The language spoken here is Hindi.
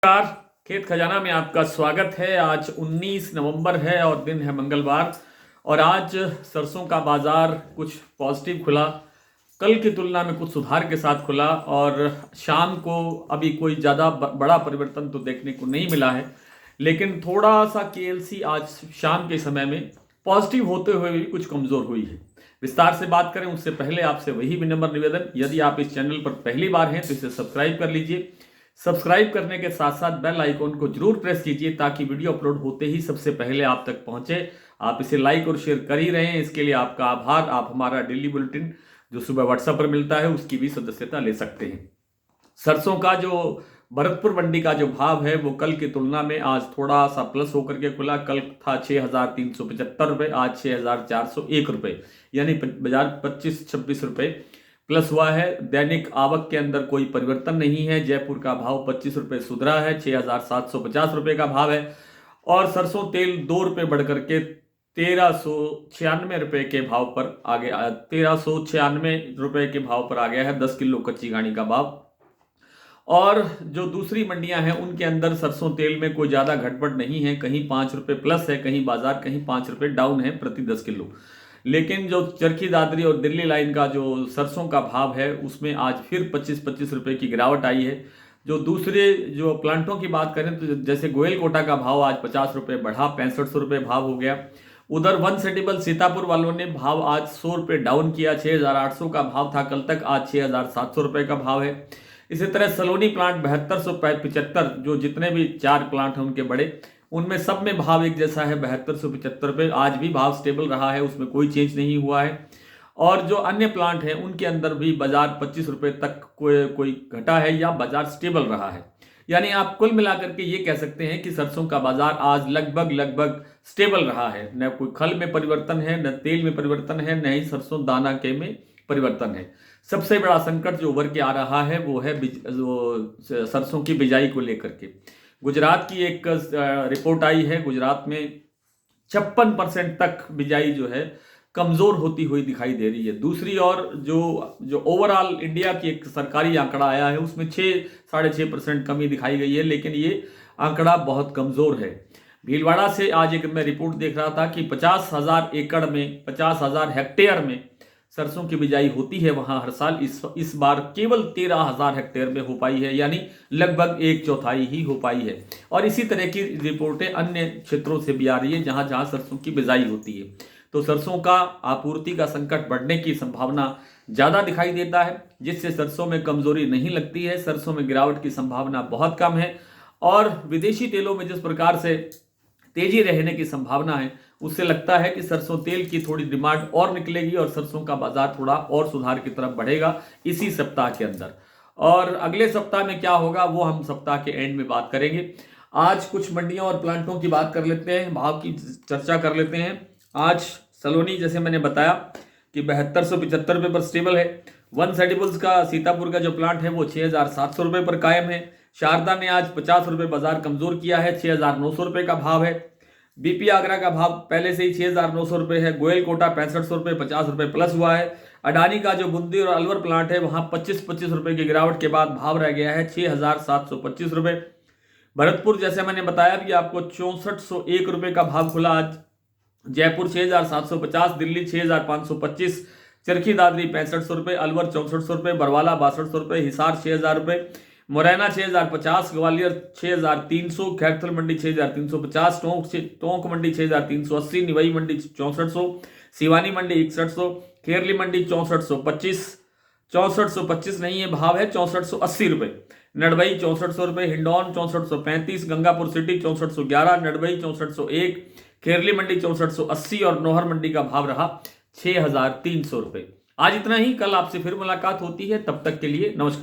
नमस्कार। खेत खजाना में आपका स्वागत है। आज 19 नवंबर है और दिन है मंगलवार। और आज सरसों का बाजार कुछ पॉजिटिव खुला, कल की तुलना में कुछ सुधार के साथ खुला। और शाम को अभी कोई ज़्यादा बड़ा परिवर्तन तो देखने को नहीं मिला है, लेकिन थोड़ा सा केएलसी आज शाम के समय में पॉजिटिव होते हुए भी कुछ कमज़ोर हुई है। विस्तार से बात करें उससे पहले आपसे वही विनम्र निवेदन, यदि आप इस चैनल पर पहली बार हैं तो इसे सब्सक्राइब कर लीजिए। सब्सक्राइब करने के साथ साथ बेल आइकॉन को जरूर प्रेस कीजिए ताकि वीडियो अपलोड होते ही सबसे पहले आप तक पहुंचे। आप इसे लाइक और शेयर कर ही रहे हैं, इसके लिए आपका आभार। आप हमारा डेली बुलेटिन जो सुबह व्हाट्सएप पर मिलता है उसकी भी सदस्यता ले सकते हैं। सरसों का जो भरतपुर मंडी का जो भाव है वो कल की तुलना में आज थोड़ा सा प्लस होकर के खुला। कल था 6,375 रुपये, आज 6,401 रुपये, यानी बाजार 25-26 रुपये प्लस हुआ है। दैनिक आवक के अंदर कोई परिवर्तन नहीं है। जयपुर का भाव 25 रुपये सुधरा है, 6,750 रुपये का भाव है। और सरसों तेल 2 रुपये बढ़ करके 1,396 रुपये के भाव पर आ गया। 1,396 रुपये के भाव पर आ गया है 10 किलो कच्ची घानी का भाव। और जो दूसरी मंडियां हैं उनके अंदर सरसों तेल में कोई ज़्यादा घटबढ़ नहीं है, कहीं 5 रुपये प्लस है, कहीं बाजार कहीं 5 रुपये डाउन है प्रति 10 किलो। लेकिन जो चरखी दादरी और दिल्ली लाइन का जो सरसों का भाव है उसमें आज फिर 25-25 रुपये की गिरावट आई है। जो दूसरे जो प्लांटों की बात करें तो जैसे गोयल कोटा का भाव आज 50 रुपये बढ़ा, 6500 रुपये भाव हो गया। उधर वन सेटिबल सीतापुर वालों ने भाव आज 100 रुपये डाउन किया, 6,800 का भाव था कल तक, आज 6,700 रुपये का भाव है। इसी तरह सलोनी प्लांट 7275, जो जितने भी 4 प्लांट हैं उनके बड़े, उनमें सब में भाव एक जैसा है 7275 रुपये। आज भी भाव स्टेबल रहा है, उसमें कोई चेंज नहीं हुआ है। और जो अन्य प्लांट हैं उनके अंदर भी बाजार 25 रुपये तक कोई घटा है या बाजार स्टेबल रहा है। यानी आप कुल मिलाकर के ये कह सकते हैं कि सरसों का बाजार आज लगभग स्टेबल रहा है। न कोई खल में परिवर्तन है, न तेल में परिवर्तन है, न ही सरसों दाना के में परिवर्तन है। सबसे बड़ा संकट जो उभर के आ रहा है वो है सरसों की बिजाई को लेकर के। गुजरात की एक रिपोर्ट आई है, गुजरात में 56% तक बिजाई जो है कमजोर होती हुई दिखाई दे रही है। दूसरी ओर जो ओवरऑल इंडिया की एक सरकारी आंकड़ा आया है उसमें 6-6.5% कमी दिखाई गई है, लेकिन ये आंकड़ा बहुत कमजोर है। भीलवाड़ा से आज एक मैं रिपोर्ट देख रहा था कि 50,000 एकड़ में, 50,000 हेक्टेयर में सरसों की बिजाई होती है वहां हर साल। इस बार केवल 13,000 हेक्टेयर में हो पाई है, यानी लगभग 1/4 ही हो पाई है। और इसी तरह की रिपोर्टें अन्य क्षेत्रों से भी आ रही है जहां जहां सरसों की बिजाई होती है। तो सरसों का आपूर्ति का संकट बढ़ने की संभावना ज़्यादा दिखाई देता है, जिससे सरसों में कमजोरी नहीं लगती है। सरसों में गिरावट की संभावना बहुत कम है। और विदेशी तेलों में जिस प्रकार से तेजी रहने की संभावना है, उससे लगता है कि सरसों तेल की थोड़ी डिमांड और निकलेगी और सरसों का बाजार थोड़ा और सुधार की तरफ बढ़ेगा इसी सप्ताह के अंदर। और अगले सप्ताह में क्या होगा वो हम सप्ताह के एंड में बात करेंगे। आज कुछ मंडियों और प्लांटों की बात कर लेते हैं, भाव की चर्चा कर लेते हैं। आज सलोनी जैसे मैंने बताया कि 7275 रुपये पर स्टेबल है। वन सेटिबल्स का सीतापुर का जो प्लांट है वो 6,700 रुपये पर कायम है। शारदा ने आज 50 रुपये बाजार कमजोर किया है, 6,900 रुपये का भाव है। बीपी आगरा का भाव पहले से ही 6,900 रुपये है। गोयल कोटा 6500 रुपये, 50 रुपये प्लस हुआ है। अडानी का जो बूंदी और अलवर प्लांट है वहां 25-25 रुपये की गिरावट के बाद भाव रह गया है 6,725 रुपये। भरतपुर जैसे मैंने बताया कि आपको 6401 रुपये का भाव खुला आज। जयपुर 6,750, दिल्ली 6,525, चरखी दादरी 6500 रुपये, अलवर 6400 रुपये, बरवाला 6200 रुपये, हिसार 6,000 रुपये, मुरैना 6,050, ग्वालियर 6,300, खैरथल मंडी 6,350, टोंक मंडी 6,380, निवई मंडी 6400, सिवानी मंडी 6100, खेरली मंडी 6425, 6425 नहीं है भाव है 6480 रुपये, नडबई 6400 रुपये, हिंडौन 6435, गंगापुर सिटी 6411, नडबई 6401, खेरली मंडी 6480 और नौहर मंडी का भाव रहा 6,300 रुपये। आज इतना ही, कल आपसे फिर मुलाकात होती है, तब तक के लिए नमस्कार।